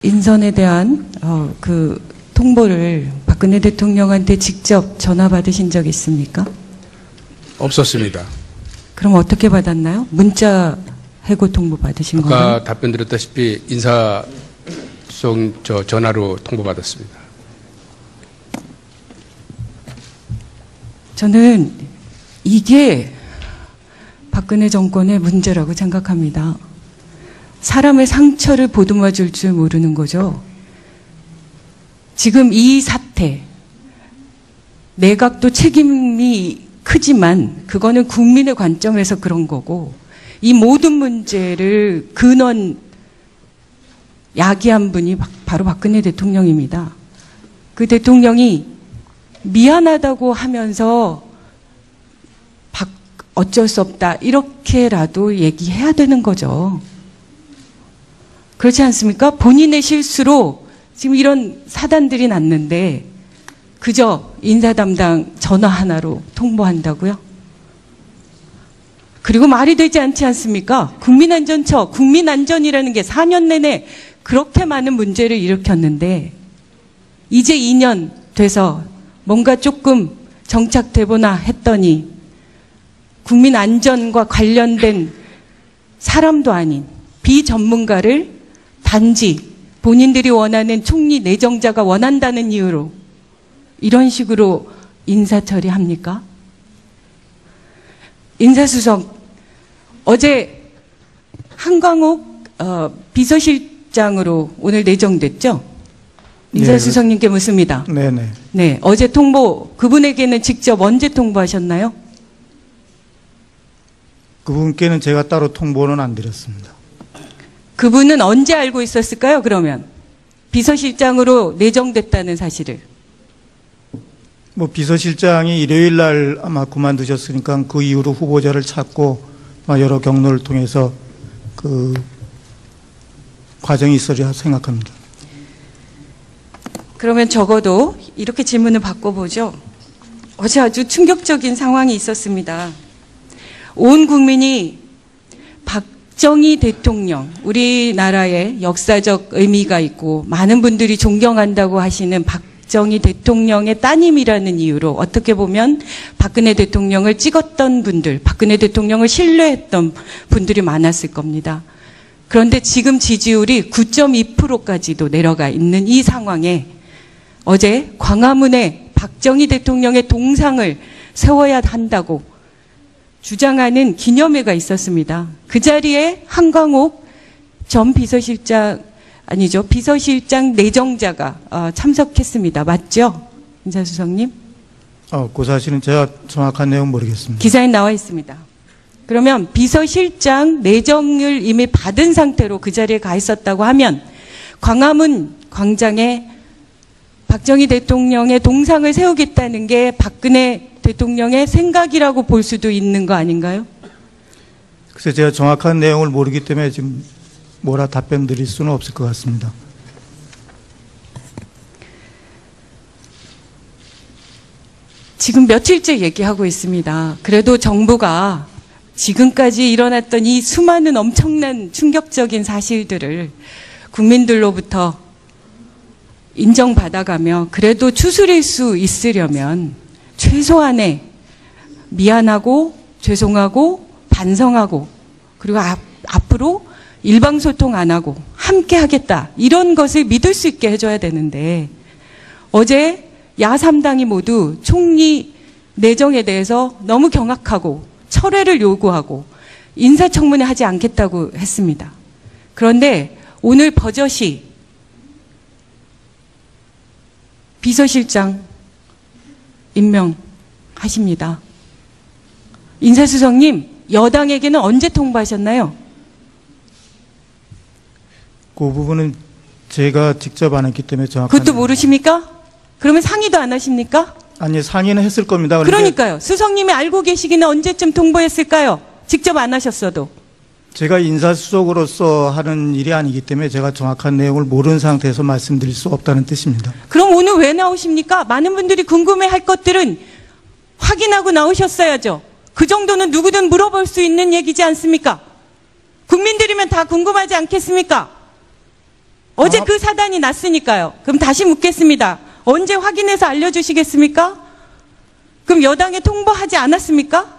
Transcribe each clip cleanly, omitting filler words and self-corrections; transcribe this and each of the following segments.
인선에 대한 그 통보를 박근혜 대통령한테 직접 전화 받으신 적 있습니까? 없었습니다. 그럼 어떻게 받았나요? 문자 해고 통보 받으신 거예요? 아까 답변드렸다시피 인사성 전화로 통보받았습니다. 저는 이게 박근혜 정권의 문제라고 생각합니다. 사람의 상처를 보듬어 줄 줄 모르는 거죠. 지금 이 사태, 내각도 책임이 크지만 그거는 국민의 관점에서 그런 거고, 이 모든 문제를 근원 야기한 분이 바로 박근혜 대통령입니다. 그 대통령이 미안하다고 하면서 어쩔 수 없다 이렇게라도 얘기해야 되는 거죠. 그렇지 않습니까? 본인의 실수로 지금 이런 사단들이 났는데 그저 인사 담당 전화 하나로 통보한다고요? 그리고 말이 되지 않지 않습니까? 국민안전처, 국민안전이라는 게 4년 내내 그렇게 많은 문제를 일으켰는데 이제 2년 돼서 뭔가 조금 정착되보나 했더니 국민안전과 관련된 사람도 아닌 비전문가를 단지 본인들이 원하는 총리 내정자가 원한다는 이유로 이런 식으로 인사 처리합니까? 인사수석, 어제 한광옥 비서실장으로 오늘 내정됐죠? 인사수석님께 묻습니다. 네네. 네, 어제 통보, 그분에게는 직접 언제 통보하셨나요? 그분께는 제가 따로 통보는 안 드렸습니다. 그분은 언제 알고 있었을까요, 그러면? 비서실장으로 내정됐다는 사실을. 뭐 비서실장이 일요일 날 아마 그만두셨으니까 그 이후로 후보자를 찾고 여러 경로를 통해서 그 과정이 있으리라 생각합니다. 그러면 적어도 이렇게 질문을 바꿔보죠. 어제 아주 충격적인 상황이 있었습니다. 온 국민이 박정희 대통령, 우리나라의 역사적 의미가 있고 많은 분들이 존경한다고 하시는 박정희 대통령의 따님이라는 이유로 어떻게 보면 박근혜 대통령을 찍었던 분들, 박근혜 대통령을 신뢰했던 분들이 많았을 겁니다. 그런데 지금 지지율이 9.2%까지도 내려가 있는 이 상황에 어제 광화문에 박정희 대통령의 동상을 세워야 한다고 주장하는 기념회가 있었습니다. 그 자리에 한광옥 전 비서실장, 아니죠, 비서실장 내정자가 참석했습니다. 맞죠? 인사수석님? 그 사실은 제가 정확한 내용 모르겠습니다. 기사에 나와 있습니다. 그러면 비서실장 내정을 이미 받은 상태로 그 자리에 가 있었다고 하면 광화문 광장에 박정희 대통령의 동상을 세우겠다는 게 박근혜 대통령의 생각이라고 볼 수도 있는 거 아닌가요? 글쎄 제가 정확한 내용을 모르기 때문에 지금 뭐라 답변 드릴 수는 없을 것 같습니다. 지금 며칠째 얘기하고 있습니다. 그래도 정부가 지금까지 일어났던 이 수많은 엄청난 충격적인 사실들을 국민들로부터 인정받아가며 그래도 추스릴 수 있으려면 최소한의 미안하고 죄송하고 반성하고 그리고 앞으로 일방소통 안 하고 함께 하겠다 이런 것을 믿을 수 있게 해줘야 되는데 어제 야3당이 모두 총리 내정에 대해서 너무 경악하고 철회를 요구하고 인사청문회 하지 않겠다고 했습니다. 그런데 오늘 버젓이 비서실장 임명하십니다. 인사수석님, 여당에게는 언제 통보하셨나요? 그 부분은 제가 직접 안 했기 때문에 정확한. 그것도 모르십니까? 그러면 상의도 안 하십니까? 아니, 상의는 했을 겁니다. 그러니까요. 수석님이 알고 계시기는 언제쯤 통보했을까요? 직접 안 하셨어도. 제가 인사수석으로서 하는 일이 아니기 때문에 제가 정확한 내용을 모르는 상태에서 말씀드릴 수 없다는 뜻입니다. 그럼 오늘 왜 나오십니까? 많은 분들이 궁금해할 것들은 확인하고 나오셨어야죠. 그 정도는 누구든 물어볼 수 있는 얘기지 않습니까? 국민들이면 다 궁금하지 않겠습니까? 어제 그 사단이 났으니까요. 그럼 다시 묻겠습니다. 언제 확인해서 알려주시겠습니까? 그럼 여당에 통보하지 않았습니까?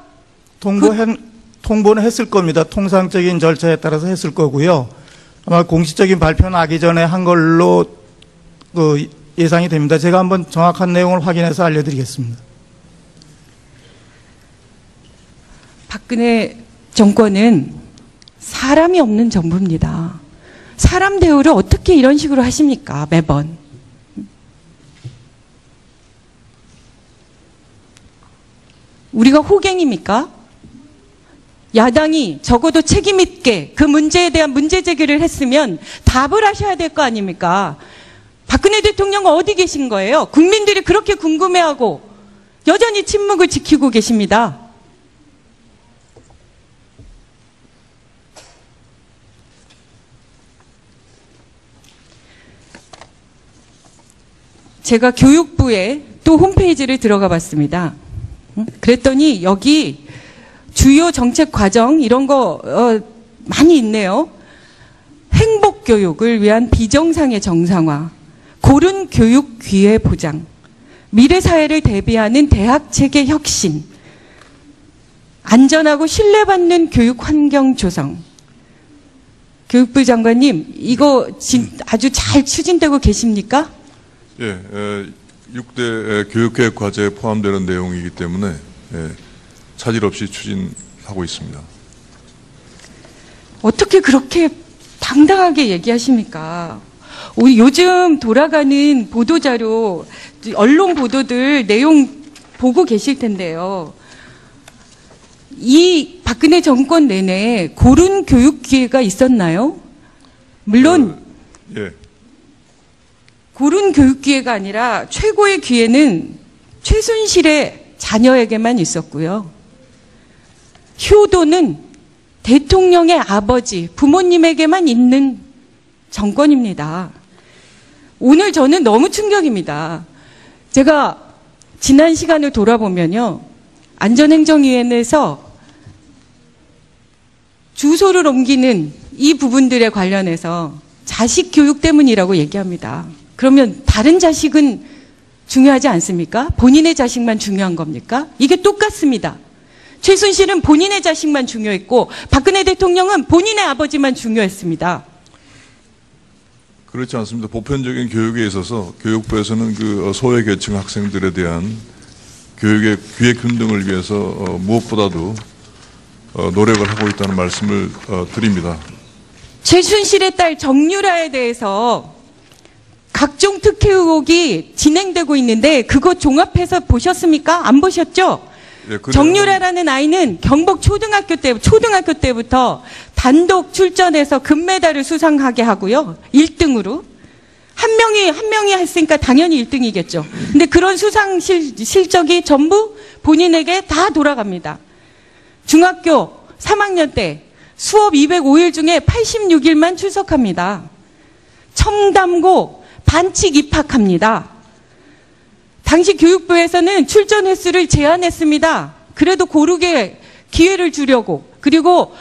통보는 했을 겁니다. 통상적인 절차에 따라서 했을 거고요. 아마 공식적인 발표 나기 전에 한 걸로 예상이 됩니다. 제가 한번 정확한 내용을 확인해서 알려드리겠습니다. 박근혜 정권은 사람이 없는 정부입니다. 사람 대우를 어떻게 이런 식으로 하십니까? 매번. 우리가 호갱입니까? 야당이 적어도 책임 있게 그 문제에 대한 문제 제기를 했으면 답을 하셔야 될 거 아닙니까? 박근혜 대통령은 어디 계신 거예요? 국민들이 그렇게 궁금해하고 여전히 침묵을 지키고 계십니다. 제가 교육부에 또 홈페이지를 들어가 봤습니다. 그랬더니 여기 주요 정책 과정 이런 거 많이 있네요. 행복교육을 위한 비정상의 정상화, 고른 교육 기회 보장, 미래사회를 대비하는 대학체계 혁신, 안전하고 신뢰받는 교육 환경 조성. 교육부 장관님, 이거 아주 잘 추진되고 계십니까? 예, 6대 교육계획 과제에 포함되는 내용이기 때문에 차질 없이 추진하고 있습니다. 어떻게 그렇게 당당하게 얘기하십니까? 우리 요즘 돌아가는 보도자료, 언론 보도들 내용 보고 계실 텐데요. 이 박근혜 정권 내내 고른 교육 기회가 있었나요? 물론 예. 고른 교육 기회가 아니라 최고의 기회는 최순실의 자녀에게만 있었고요. 효도는 대통령의 아버지, 부모님에게만 있는 정권입니다. 오늘 저는 너무 충격입니다. 제가 지난 시간을 돌아보면요. 안전행정위원회에서 주소를 옮기는 이 부분들에 관련해서 자식 교육 때문이라고 얘기합니다. 그러면 다른 자식은 중요하지 않습니까? 본인의 자식만 중요한 겁니까? 이게 똑같습니다. 최순실은 본인의 자식만 중요했고 박근혜 대통령은 본인의 아버지만 중요했습니다. 그렇지 않습니다. 보편적인 교육에 있어서 교육부에서는 그 소외계층 학생들에 대한 교육의 기회 균등을 위해서 무엇보다도 노력을 하고 있다는 말씀을 드립니다. 최순실의 딸 정유라에 대해서 각종 특혜 의혹이 진행되고 있는데 그거 종합해서 보셨습니까? 안 보셨죠? 예, 정유라라는 아이는 경북 초등학교 때부터 단독 출전해서 금메달을 수상하게 하고요. 1등으로. 한 명이 했으니까 당연히 1등이겠죠. 근데 그런 수상 실적이 전부 본인에게 다 돌아갑니다. 중학교 3학년 때 수업 205일 중에 86일만 출석합니다. 청담고 반칙 입학합니다. 당시 교육부에서는 출전 횟수를 제한했습니다. 그래도 고르게 기회를 주려고. 그리고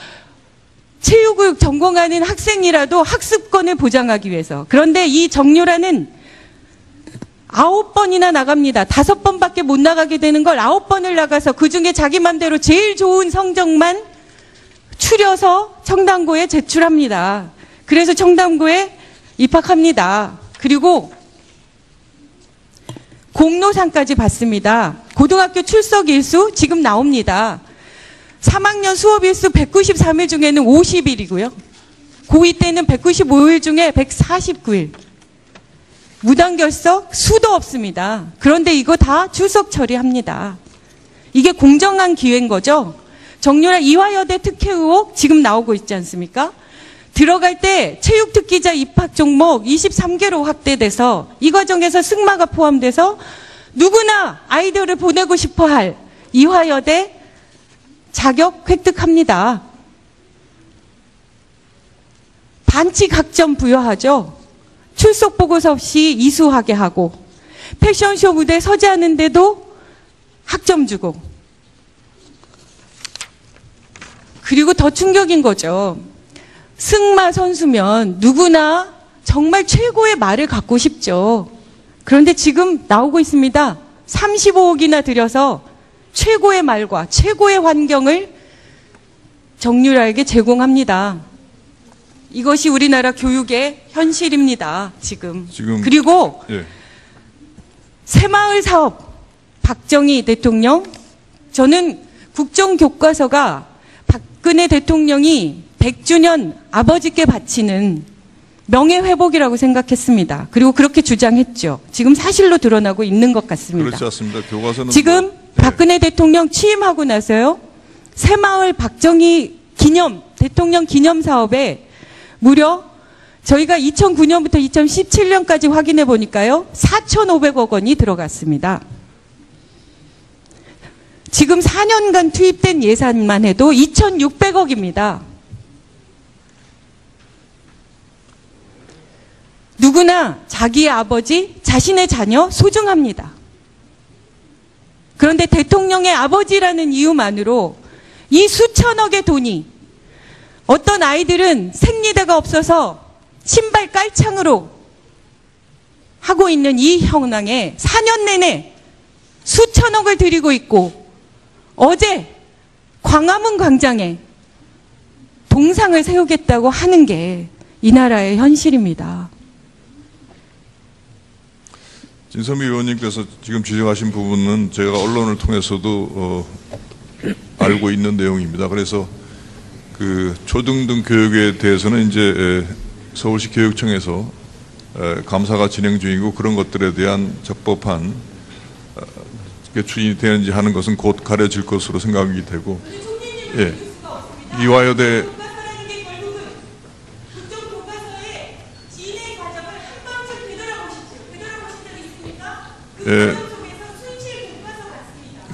체육교육 전공하는 학생이라도 학습권을 보장하기 위해서. 그런데 이 정유라는 9번이나 나갑니다. 5번밖에 못 나가게 되는 걸 9번을 나가서 그중에 자기 맘대로 제일 좋은 성적만 추려서 청담고에 제출합니다. 그래서 청담고에 입학합니다. 그리고 공로상까지 받습니다. 고등학교 출석 일수 지금 나옵니다. 3학년 수업 일수 193일 중에는 50일이고요. 고2 때는 195일 중에 149일. 무단결석 수도 없습니다. 그런데 이거 다 출석 처리합니다. 이게 공정한 기회인 거죠. 정유라 이화여대 특혜 의혹 지금 나오고 있지 않습니까? 들어갈 때 체육특기자 입학 종목 23개로 확대돼서 이 과정에서 승마가 포함돼서 누구나 아이들을 보내고 싶어할 이화여대 자격 획득합니다. 반칙 학점 부여하죠. 출석 보고서 없이 이수하게 하고 패션쇼 무대에 서지 않는데도 학점 주고. 그리고 더 충격인 거죠. 승마 선수면 누구나 정말 최고의 말을 갖고 싶죠. 그런데 지금 나오고 있습니다. 35억이나 들여서 최고의 말과 최고의 환경을 정유라에게 제공합니다. 이것이 우리나라 교육의 현실입니다. 지금. 그리고 예. 새마을 사업 박정희 대통령, 저는 국정교과서가 박근혜 대통령이 100주년 아버지께 바치는 명예회복이라고 생각했습니다. 그리고 그렇게 주장했죠. 지금 사실로 드러나고 있는 것 같습니다. 그렇지 않습니다. 교과서는 지금 박근혜 대통령 취임하고 나서요, 새마을 박정희 기념, 대통령 기념 사업에 무려 저희가 2009년부터 2017년까지 확인해 보니까요, 4,500억 원이 들어갔습니다. 지금 4년간 투입된 예산만 해도 2,600억입니다. 누구나 자기의 아버지, 자신의 자녀 소중합니다. 그런데 대통령의 아버지라는 이유만으로 이 수천억의 돈이, 어떤 아이들은 생리대가 없어서 신발 깔창으로 하고 있는 이 현황에 4년 내내 수천억을 들이고 있고, 어제 광화문 광장에 동상을 세우겠다고 하는 게 이 나라의 현실입니다. 진선미 의원님께서 지금 지적하신 부분은 제가 언론을 통해서도 알고 있는 내용입니다. 그래서 그 초등등 교육에 대해서는 이제 서울시 교육청에서 감사가 진행 중이고, 그런 것들에 대한 적법한 추진이 되는지 하는 것은 곧 가려질 것으로 생각이 되고, 예. 이화여대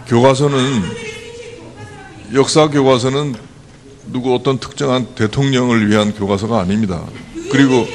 교과서는, 역사 교과서는 누구 어떤 특정한 대통령을 위한 교과서가 아닙니다. 그리고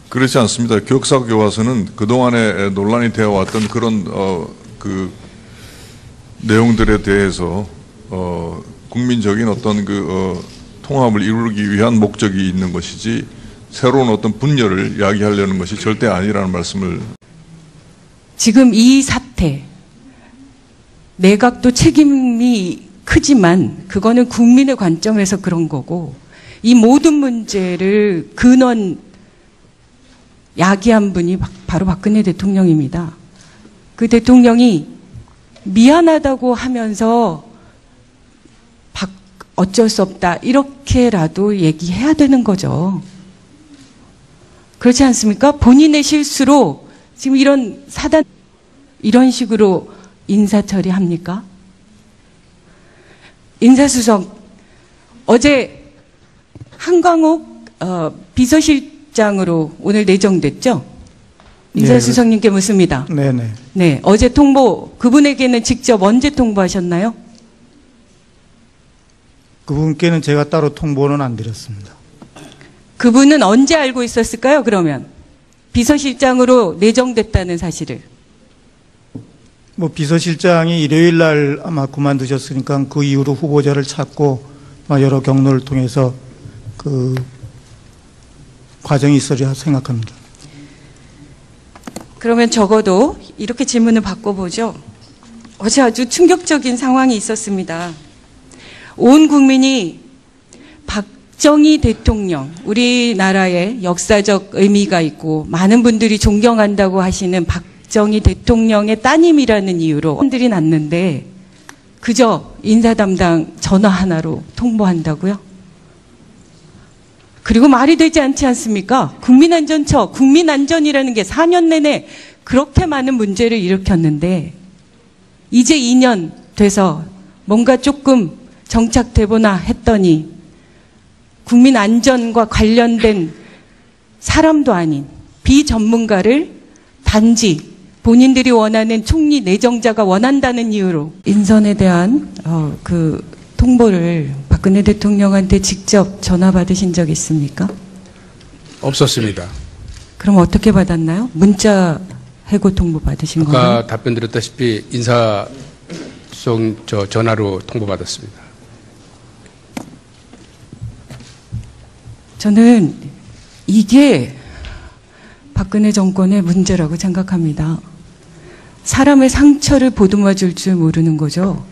그렇지 않습니다. 역사 교과서는 그동안에 논란이 되어 왔던 그런 그 내용들에 대해서 국민적인 어떤 그 통합을 이루기 위한 목적이 있는 것이지, 새로운 어떤 분열을 이야기하려는 것이 절대 아니라는 말씀을. 지금 이 사태, 내각도 책임이 크지만 그거는 국민의 관점에서 그런 거고, 이 모든 문제를 근원 야기한 분이 바로 박근혜 대통령입니다. 그 대통령이 미안하다고 하면서 어쩔 수 없다 이렇게라도 얘기해야 되는 거죠. 그렇지 않습니까? 본인의 실수로 지금 이런 사단, 이런 식으로 인사 처리합니까? 인사수석, 어제 한광옥 비서실장으로 오늘 내정됐죠? 인사수석님께 묻습니다. 네네. 네, 어제 통보, 그분에게는 직접 언제 통보하셨나요? 그분께는 제가 따로 통보는 안 드렸습니다. 그분은 언제 알고 있었을까요, 그러면? 비서실장으로 내정됐다는 사실을. 뭐 비서실장이 일요일 날 아마 그만두셨으니까 그 이후로 후보자를 찾고 여러 경로를 통해서 그 과정이 있으리라 생각합니다. 그러면 적어도 이렇게 질문을 바꿔보죠. 어제 아주 충격적인 상황이 있었습니다. 온 국민이 박정희 대통령, 우리나라의 역사적 의미가 있고 많은 분들이 존경한다고 하시는 박정희 대통령의 따님이라는 이유로 혼들이 났는데 그저 인사 담당 전화 하나로 통보한다고요? 그리고 말이 되지 않지 않습니까? 국민안전처, 국민안전이라는 게 4년 내내 그렇게 많은 문제를 일으켰는데 이제 2년 돼서 뭔가 조금 정착되보나 했더니 국민안전과 관련된 사람도 아닌 비전문가를 단지 본인들이 원하는 총리 내정자가 원한다는 이유로 인선에 대한 그 통보를 박근혜 대통령한테 직접 전화 받으신 적 있습니까? 없었습니다. 그럼 어떻게 받았나요? 문자 해고 통보 받으신 거예요? 아까 답변드렸다시피 인사송 전화로 통보받았습니다. 저는 이게 박근혜 정권의 문제라고 생각합니다. 사람의 상처를 보듬어 줄 줄 모르는 거죠.